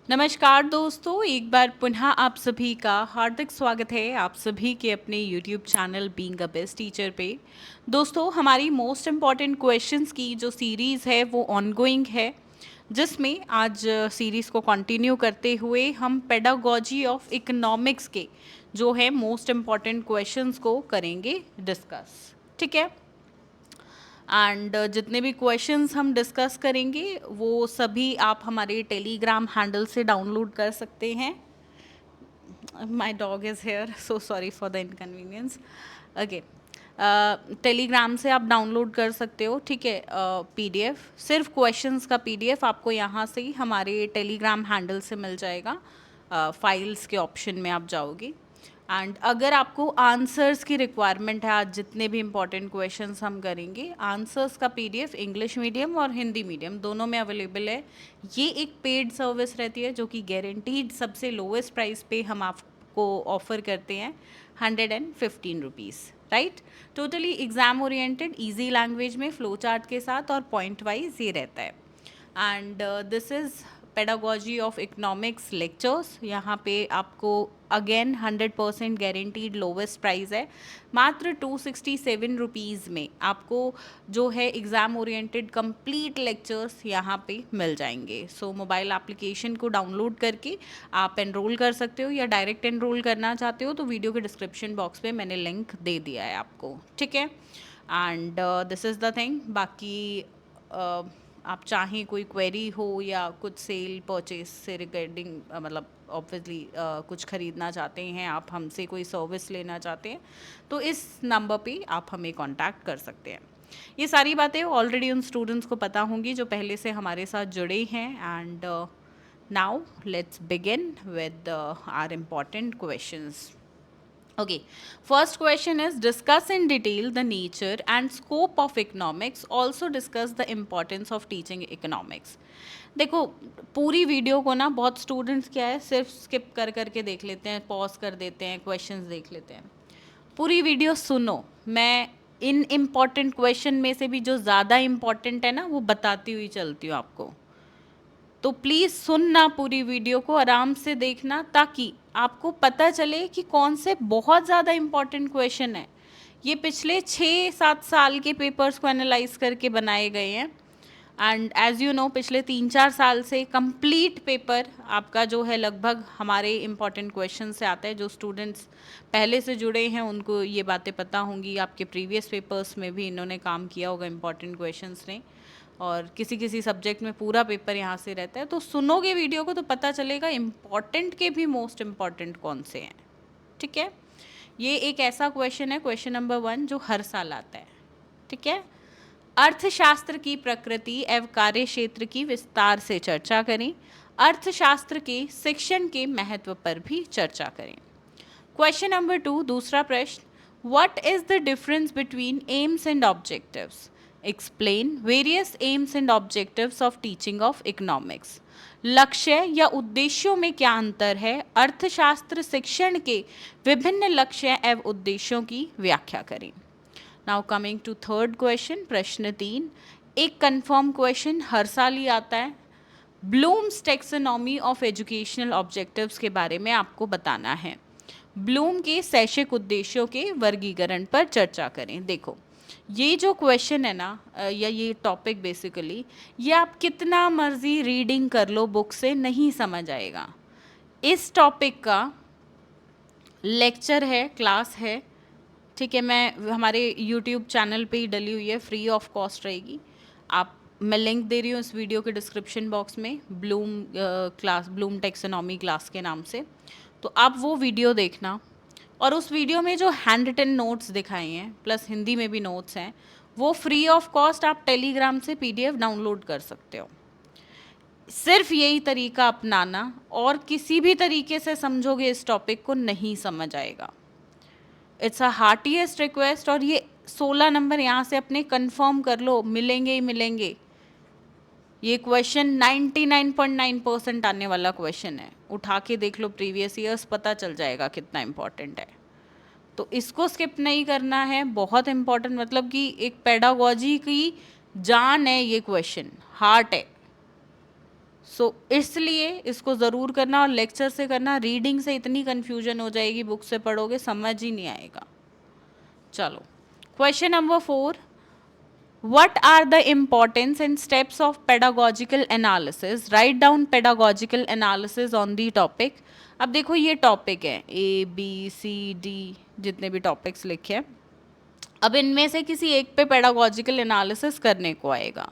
नमस्कार दोस्तों, एक बार पुनः आप सभी का हार्दिक स्वागत है आप सभी के अपने YouTube channel being a best teacher पे। दोस्तों, हमारी मोस्ट इम्पॉर्टेंट क्वेश्चंस की जो सीरीज़ है वो ऑनगोइंग है, जिसमें आज सीरीज़ को कंटिन्यू करते हुए हम पेडागोजी ऑफ इकोनॉमिक्स के जो है मोस्ट इम्पॉर्टेंट क्वेश्चंस को करेंगे डिस्कस। ठीक है। एंड जितने भी क्वेश्चंस हम डिस्कस करेंगे वो सभी आप हमारे टेलीग्राम हैंडल से डाउनलोड कर सकते हैं। My dog is here, so sorry for the inconvenience. Okay, Telegram से आप डाउनलोड कर सकते हो। ठीक है। पीडीएफ, सिर्फ क्वेश्चंस का पीडीएफ आपको यहाँ से ही हमारे टेलीग्राम हैंडल से मिल जाएगा। फाइल्स के ऑप्शन में आप जाओगे एंड अगर आपको आंसर्स की रिक्वायरमेंट है, आज जितने भी इंपॉर्टेंट क्वेश्चंस हम करेंगे, आंसर्स का पीडीएफ इंग्लिश मीडियम और हिंदी मीडियम दोनों में अवेलेबल है। ये एक पेड सर्विस रहती है जो कि गारंटीड सबसे लोवेस्ट प्राइस पे हम आपको ऑफर करते हैं, 115 rupees. Right. Totally exam oriented, easy language में, फ्लो चार्ट के साथ और पॉइंट वाइज ये रहता है। And this is pedagogy of economics lectures. यहाँ पे आपको अगेन 100% गारंटीड लोवेस्ट प्राइस है, मात्र 267 रुपीज़ में आपको जो है एग्ज़ाम ओरिएंटेड कंप्लीट लेक्चर्स यहाँ पे मिल जाएंगे। सो मोबाइल एप्लीकेशन को डाउनलोड करके आप एनरोल कर सकते हो, या डायरेक्ट एनरोल करना चाहते हो तो वीडियो के डिस्क्रिप्शन बॉक्स में मैंने लिंक दे दिया है आपको। ठीक है। And this is the thing. बाकी आप चाहें कोई क्वेरी हो या कुछ सेल परचेस से रिगार्डिंग, मतलब ऑब्वियसली कुछ ख़रीदना चाहते हैं आप, हमसे कोई सर्विस लेना चाहते हैं, तो इस नंबर पे आप हमें कांटेक्ट कर सकते हैं। ये सारी बातें ऑलरेडी उन स्टूडेंट्स को पता होंगी जो पहले से हमारे साथ जुड़े हैं। And now let's begin with our important questions. Okay, first question is discuss in detail the nature and scope of economics. Also discuss the importance of teaching economics. देखो, पूरी वीडियो को ना बहुत स्टूडेंट्स क्या है, सिर्फ स्किप कर करके देख लेते हैं, पॉज कर देते हैं, क्वेश्चंस देख लेते हैं। पूरी वीडियो सुनो, मैं इन इम्पॉर्टेंट क्वेश्चन में से भी जो ज़्यादा इम्पॉर्टेंट है ना वो बताती हुई चलती हूँ आपको। तो प्लीज़ सुनना, पूरी वीडियो को आराम से देखना, ताकि आपको पता चले कि कौन से बहुत ज़्यादा इम्पॉर्टेंट क्वेश्चन है। ये पिछले 6-7 साल के पेपर्स को एनालाइज करके बनाए गए हैं। एंड एज़ यू नो, पिछले 3-4 साल से कंप्लीट पेपर आपका जो है लगभग हमारे इम्पॉर्टेंट क्वेश्चन से आता है। जो स्टूडेंट्स पहले से जुड़े हैं उनको ये बातें पता होंगी, आपके प्रीवियस पेपर्स में भी इन्होंने काम किया होगा इम्पॉर्टेंट क्वेश्चंस ने, और किसी किसी सब्जेक्ट में पूरा पेपर यहाँ से रहता है। तो सुनोगे वीडियो को तो पता चलेगा इम्पॉर्टेंट के भी मोस्ट इम्पॉर्टेंट कौन से हैं। ठीक है। ये एक ऐसा क्वेश्चन है, क्वेश्चन नंबर 1, जो हर साल आता है। ठीक है। अर्थशास्त्र की प्रकृति एवं कार्य क्षेत्र की विस्तार से चर्चा करें। अर्थशास्त्र के शिक्षण के महत्व पर भी चर्चा करें। क्वेश्चन नंबर 2, दूसरा प्रश्न, what is the difference between AIIMS and objectives? Explain various AIIMS and objectives of teaching of economics. लक्ष्य या उद्देश्यों में क्या अंतर है? अर्थशास्त्र शिक्षण के विभिन्न लक्ष्य एवं उद्देश्यों की व्याख्या करें। Now coming to third question, प्रश्न 3, एक कंफर्म क्वेश्चन हर साल ही आता है। Blooms taxonomy of educational objectives के बारे में आपको बताना है। ब्लूम के शैक्षिक उद्देश्यों के वर्गीकरण पर चर्चा करें। देखो, ये जो क्वेश्चन है ना, या ये टॉपिक बेसिकली, ये आप कितना मर्जी रीडिंग कर लो बुक से, नहीं समझ आएगा। इस टॉपिक का लेक्चर है, क्लास है। ठीक है, मैं हमारे यूट्यूब चैनल पे ही डली हुई है, फ्री ऑफ कॉस्ट रहेगी। आप, मैं लिंक दे रही हूँ इस वीडियो के डिस्क्रिप्शन बॉक्स में, Bloom class, Bloom taxonomy class के नाम से। तो आप वो वीडियो देखना, और उस वीडियो में जो हैंड रिटन नोट्स दिखाए हैं प्लस हिंदी में भी नोट्स हैं, वो फ्री ऑफ कॉस्ट आप टेलीग्राम से पीडीएफ डाउनलोड कर सकते हो। सिर्फ यही तरीका अपनाना, और किसी भी तरीके से समझोगे इस टॉपिक को नहीं समझ आएगा। It's a heartiest request. और ये 16 नंबर यहाँ से अपने कंफर्म कर लो, मिलेंगे ही मिलेंगे। ये क्वेश्चन 99.9% आने वाला क्वेश्चन है, उठा के देख लो प्रीवियस ईयर्स, पता चल जाएगा कितना इम्पोर्टेंट है। तो इसको स्किप नहीं करना है, बहुत इम्पोर्टेंट, मतलब कि एक पेडागोजी की जान है ये क्वेश्चन, हार्ट है। सो इसलिए इसको ज़रूर करना, और लेक्चर से करना। रीडिंग से इतनी कन्फ्यूजन हो जाएगी, बुक से पढ़ोगे समझ ही नहीं आएगा। चलो, question number 4, what are the importance and steps of pedagogical analysis? Write down pedagogical analysis on the topic. अब देखो ये टॉपिक है ABCD, जितने भी टॉपिक्स लिखे हैं, अब इनमें से किसी एक पे पेडागोजिकल एनालिसिस करने को आएगा।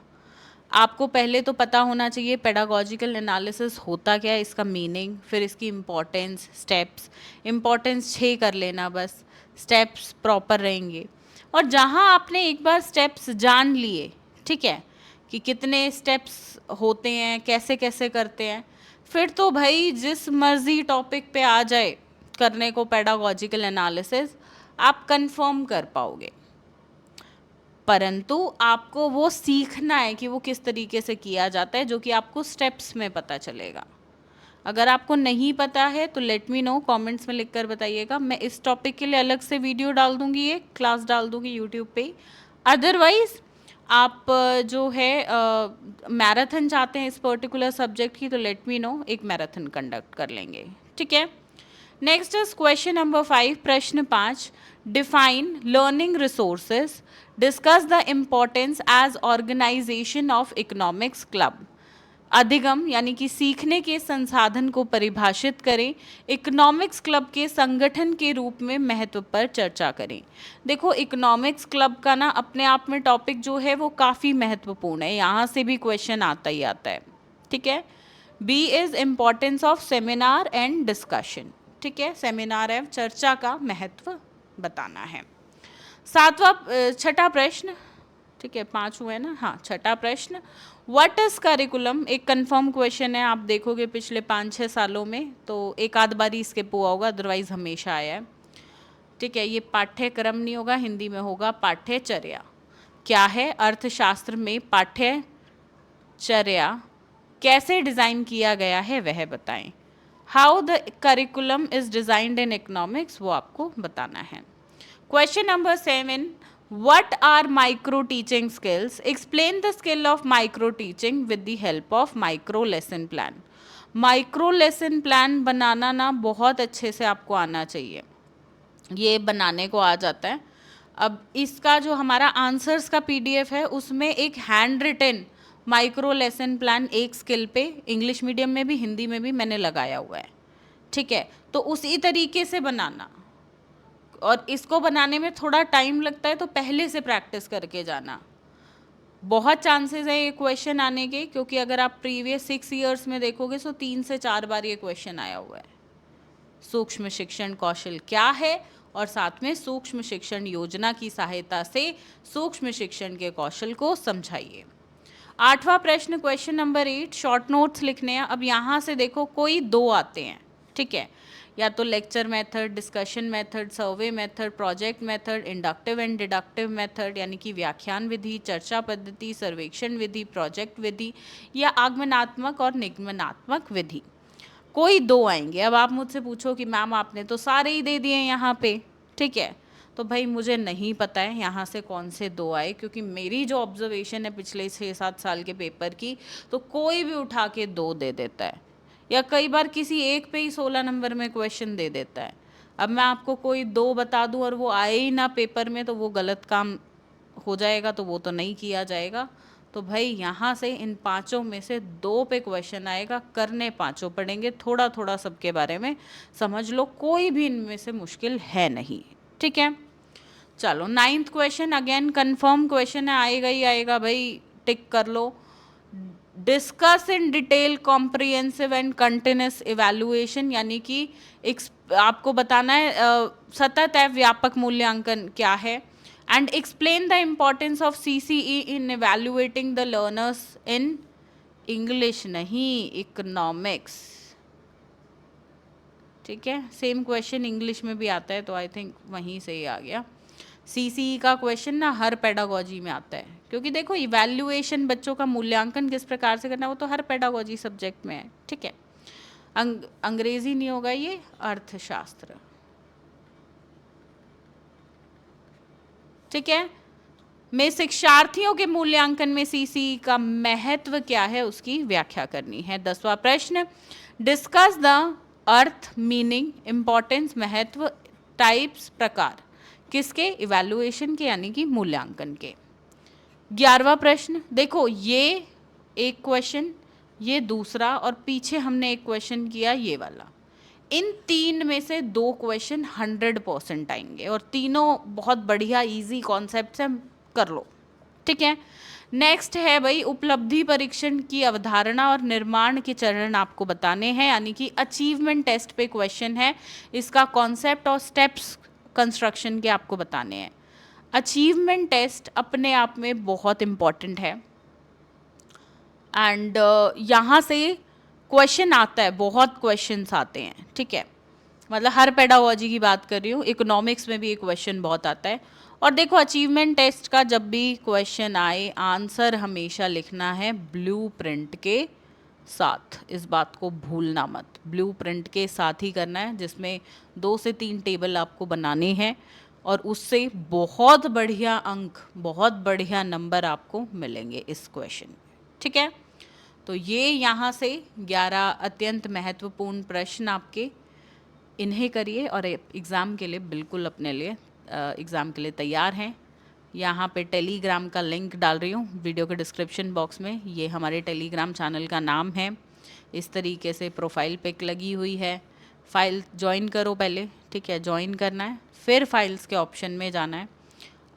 आपको पहले तो पता होना चाहिए पेडागोजिकल एनालिसिस होता क्या है, इसका मीनिंग, फिर इसकी इम्पोर्टेंस, स्टेप्स। इम्पोर्टेंस 6 कर लेना बस, स्टेप्स प्रॉपर रहेंगे। और जहाँ आपने एक बार स्टेप्स जान लिए, ठीक है, कि कितने स्टेप्स होते हैं, कैसे कैसे करते हैं, फिर तो भाई जिस मर्जी टॉपिक पे आ जाए करने को पेडागोजिकल एनालिसिस, आप कंफर्म कर पाओगे। परंतु आपको वो सीखना है कि वो किस तरीके से किया जाता है, जो कि आपको स्टेप्स में पता चलेगा। अगर आपको नहीं पता है तो लेट मी नो, कमेंट्स में लिखकर बताइएगा। मैं इस टॉपिक के लिए अलग से वीडियो डाल दूंगी, एक क्लास डाल दूंगी यूट्यूब पे। अदरवाइज आप जो है मैराथन चाहते हैं इस पर्टिकुलर सब्जेक्ट की, तो लेट मी नो, एक मैराथन कंडक्ट कर लेंगे, ठीक है। नेक्स्ट इज क्वेश्चन नंबर 5, प्रश्न 5, define learning resources, discuss the importance as organisation of economics club. अधिगम यानी कि सीखने के संसाधन को परिभाषित करें, इकोनॉमिक्स क्लब के संगठन के रूप में महत्व पर चर्चा करें। देखो, इकोनॉमिक्स क्लब का ना अपने आप में टॉपिक जो है वो काफ़ी महत्वपूर्ण है, यहाँ से भी क्वेश्चन आता ही आता है, ठीक है। B is importance of seminar and discussion, ठीक है, सेमिनार एवं चर्चा का महत्व बताना है। छठा प्रश्न, ठीक है, 5 हुए ना, हाँ, छठा प्रश्न, व्हाट इज करिकुलम। एक कंफर्म क्वेश्चन है, आप देखोगे पिछले 5-6 सालों में तो एक आध बारी स्किप हुआ होगा, अदरवाइज हमेशा आया है, ठीक है। ये पाठ्यक्रम नहीं होगा, हिंदी में होगा पाठ्यचर्या। क्या है, अर्थशास्त्र में पाठ्यचर्या कैसे डिज़ाइन किया गया है वह बताएं। How the curriculum is designed in economics, वो आपको बताना है। Question number 7, what are micro teaching skills? Explain the skill of micro teaching with the help of micro lesson plan. Micro lesson plan बनाना ना बहुत अच्छे से आपको आना चाहिए, ये बनाने को आ जाता है। अब इसका जो हमारा आंसर्स का पीडीएफ है उसमें एक hand written micro lesson plan एक स्किल पे इंग्लिश मीडियम में भी हिंदी में भी मैंने लगाया हुआ है, ठीक है। तो उसी तरीके से बनाना, और इसको बनाने में थोड़ा टाइम लगता है तो पहले से प्रैक्टिस करके जाना। बहुत चांसेस है ये क्वेश्चन आने के, क्योंकि अगर आप प्रीवियस 6 ईयर्स में देखोगे तो 3 से 4 बार ये क्वेश्चन आया हुआ है। सूक्ष्म शिक्षण कौशल क्या है, और साथ में सूक्ष्म शिक्षण योजना की सहायता से सूक्ष्म शिक्षण के कौशल को समझाइए। 8वां प्रश्न, क्वेश्चन नंबर 8, शॉर्ट नोट्स लिखने हैं। अब यहाँ से देखो कोई 2 आते हैं, ठीक है, या तो lecture method, discussion method, survey method, project method, inductive and deductive method यानी कि व्याख्यान विधि, चर्चा पद्धति, सर्वेक्षण विधि, प्रोजेक्ट विधि, या आगमनात्मक और निगमनात्मक विधि। कोई 2 आएंगे। अब आप मुझसे पूछो कि मैम आपने तो सारे ही दे दिए यहाँ पे, ठीक है, तो भाई मुझे नहीं पता है यहाँ से कौन से 2 आए, क्योंकि मेरी जो ऑब्जर्वेशन है पिछले 6-7 साल के पेपर की, तो कोई भी उठा के 2 दे देता है, या कई बार किसी एक पे ही 16 नंबर में क्वेश्चन दे देता है। अब मैं आपको कोई 2 बता दूं और वो आए ही ना पेपर में, तो वो गलत काम हो जाएगा, तो वो तो नहीं किया जाएगा। तो भाई यहाँ से इन 5 में से 2 पे क्वेश्चन आएगा, करने 5 पड़ेंगे, थोड़ा थोड़ा सबके बारे में समझ लो, कोई भी इनमें से मुश्किल है नहीं, ठीक है। चलो 9th question, again confirm question है, आएगा ही आएगा भाई, टिक कर लो। Discuss in detail comprehensive and continuous evaluation, यानी कि आपको बताना है सतत एवं व्यापक मूल्यांकन क्या है, and explain the importance of CCE in evaluating the learners in English नहीं इकोनॉमिक्स, ठीक है। सेम क्वेश्चन इंग्लिश में भी आता है, तो आई थिंक वहीं से ही आ गया। सीसीई का क्वेश्चन ना हर पेडागोजी में आता है, क्योंकि देखो इवैल्यूएशन, बच्चों का मूल्यांकन किस प्रकार से करना, वो तो हर पेडागोजी सब्जेक्ट में है, ठीक है। अंग्रेजी नहीं होगा ये, अर्थशास्त्र, ठीक है। में शिक्षार्थियों के मूल्यांकन में सीसी का महत्व क्या है उसकी व्याख्या करनी है। 10वां प्रश्न, discuss the earth, meaning, importance, महत्व, टाइप्स, प्रकार किसके, इवैल्यूएशन के यानी कि मूल्यांकन के। 11वां प्रश्न, देखो ये एक क्वेश्चन, ये दूसरा और पीछे हमने एक क्वेश्चन किया ये वाला, इन तीन में से दो क्वेश्चन 100% आएंगे और तीनों बहुत बढ़िया इजी कॉन्सेप्ट से कर लो, ठीक है। नेक्स्ट है भाई, उपलब्धि परीक्षण की अवधारणा और निर्माण के चरण आपको बताने हैं, यानी कि अचीवमेंट टेस्ट पे क्वेश्चन है, इसका कॉन्सेप्ट और स्टेप्स कंस्ट्रक्शन के आपको बताने हैं। अचीवमेंट टेस्ट अपने आप में बहुत इम्पॉर्टेंट है एंड यहाँ से क्वेश्चन आता है, बहुत क्वेश्चंस आते हैं, ठीक है। मतलब हर पेडागोजी की बात कर रही हूँ, इकोनॉमिक्स में भी एक क्वेश्चन बहुत आता है। और देखो अचीवमेंट टेस्ट का जब भी क्वेश्चन आए, आंसर हमेशा लिखना है ब्लूप्रिंट के साथ, इस बात को भूलना मत, ब्लूप्रिंट के साथ ही करना है, जिसमें 2 से 3 टेबल आपको बनाने हैं और उससे बहुत बढ़िया अंक, बहुत बढ़िया नंबर आपको मिलेंगे इस क्वेश्चन, ठीक है। तो ये यहाँ से 11 अत्यंत महत्वपूर्ण प्रश्न आपके, इन्हें करिए और एग्ज़ाम के लिए बिल्कुल अपने लिए एग्ज़ाम के लिए तैयार हैं। यहाँ पे टेलीग्राम का लिंक डाल रही हूँ वीडियो के डिस्क्रिप्शन बॉक्स में, ये हमारे टेलीग्राम चैनल का नाम है, इस तरीके से प्रोफाइल पिक लगी हुई है। फाइल ज्वाइन करो पहले, ठीक है, ज्वाइन करना है, फिर फाइल्स के ऑप्शन में जाना है,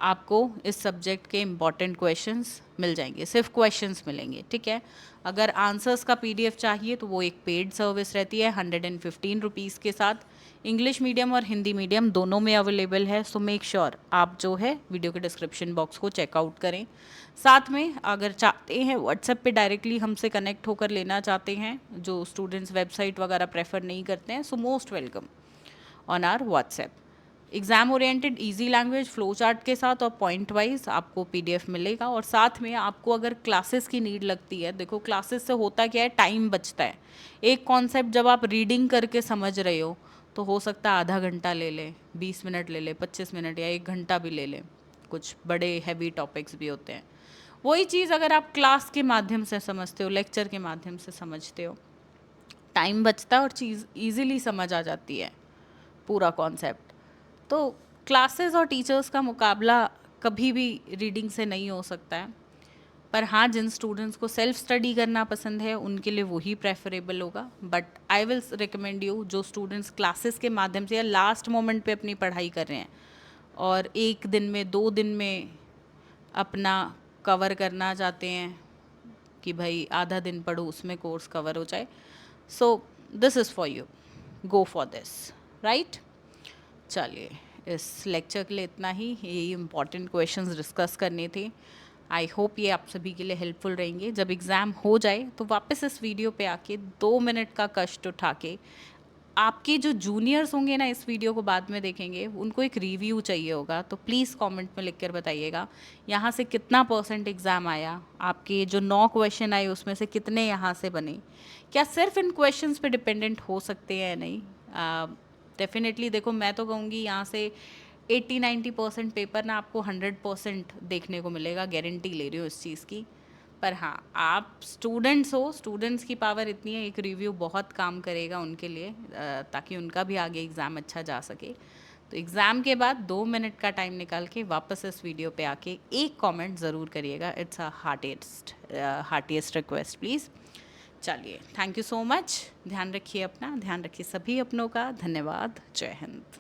आपको इस सब्जेक्ट के इम्पॉर्टेंट क्वेश्चंस मिल जाएंगे, सिर्फ क्वेश्चंस मिलेंगे, ठीक है। अगर आंसर्स का पीडीएफ चाहिए तो वो एक पेड सर्विस रहती है 115 रुपीज़ के साथ, इंग्लिश मीडियम और हिंदी मीडियम दोनों में अवेलेबल है। सो मेक श्योर आप जो है वीडियो के डिस्क्रिप्शन बॉक्स को चेकआउट करें। साथ में अगर चाहते हैं व्हाट्सएप पे डायरेक्टली हमसे कनेक्ट होकर लेना चाहते हैं, जो स्टूडेंट्स वेबसाइट वगैरह प्रेफर नहीं करते हैं, so most welcome on our WhatsApp. Exam oriented easy language flow chart के साथ और पॉइंट वाइज आपको पीडीएफ मिलेगा। और साथ में आपको अगर क्लासेस की नीड लगती है, देखो क्लासेस से होता क्या है, टाइम बचता है। एक कॉन्सेप्ट जब आप रीडिंग करके समझ रहे हो तो हो सकता है आधा घंटा ले ले, 20 मिनट ले ले, 25 मिनट या 1 घंटा भी ले ले, कुछ बड़े हैवी टॉपिक्स भी होते हैं। वही चीज़ अगर आप क्लास के माध्यम से समझते हो, लेक्चर के माध्यम से समझते हो, टाइम बचता है और चीज़ ईजिली समझ आ जाती है पूरा कॉन्सेप्ट। तो क्लासेस और टीचर्स का मुकाबला कभी भी रीडिंग से नहीं हो सकता है, पर हाँ जिन स्टूडेंट्स को सेल्फ स्टडी करना पसंद है उनके लिए वही प्रेफरेबल होगा। But I will recommend you, जो स्टूडेंट्स क्लासेस के माध्यम से या लास्ट मोमेंट पे अपनी पढ़ाई कर रहे हैं और 1 दिन में 2 दिन में अपना कवर करना चाहते हैं कि भाई आधा दिन पढ़ो उसमें कोर्स कवर हो जाए, so this is for you, go for this, right. चलिए, इस लेक्चर के लिए इतना ही, यही इम्पॉर्टेंट क्वेश्चंस डिस्कस करने थे। आई होप ये आप सभी के लिए हेल्पफुल रहेंगे। जब एग्ज़ाम हो जाए तो वापस इस वीडियो पे आके 2 मिनट का कष्ट उठा के, आपके जो जूनियर्स होंगे ना इस वीडियो को बाद में देखेंगे, उनको एक रिव्यू चाहिए होगा, तो प्लीज़ कमेंट में लिख कर बताइएगा यहाँ से कितना % एग्ज़ाम आया, आपके जो 9 क्वेश्चन आए उसमें से कितने यहाँ से बने, क्या सिर्फ इन क्वेश्चंस पे डिपेंडेंट हो सकते हैं या नहीं। डेफिनेटली देखो, मैं तो कहूँगी यहाँ से 80-90% पेपर ना आपको 100% देखने को मिलेगा, गारंटी ले रही हूँ इस चीज़ की। पर हाँ, आप स्टूडेंट्स हो, स्टूडेंट्स की पावर इतनी है, एक रिव्यू बहुत काम करेगा उनके लिए, ताकि उनका भी आगे एग्ज़ाम अच्छा जा सके। तो एग्ज़ाम के बाद 2 मिनट का टाइम निकाल के वापस इस वीडियो पे आके एक कमेंट ज़रूर करिएगा, it's a heartiest request please. चलिए, थैंक यू सो मच, ध्यान रखिए अपना, ध्यान रखिए सभी अपनों का, धन्यवाद, जय हिंद।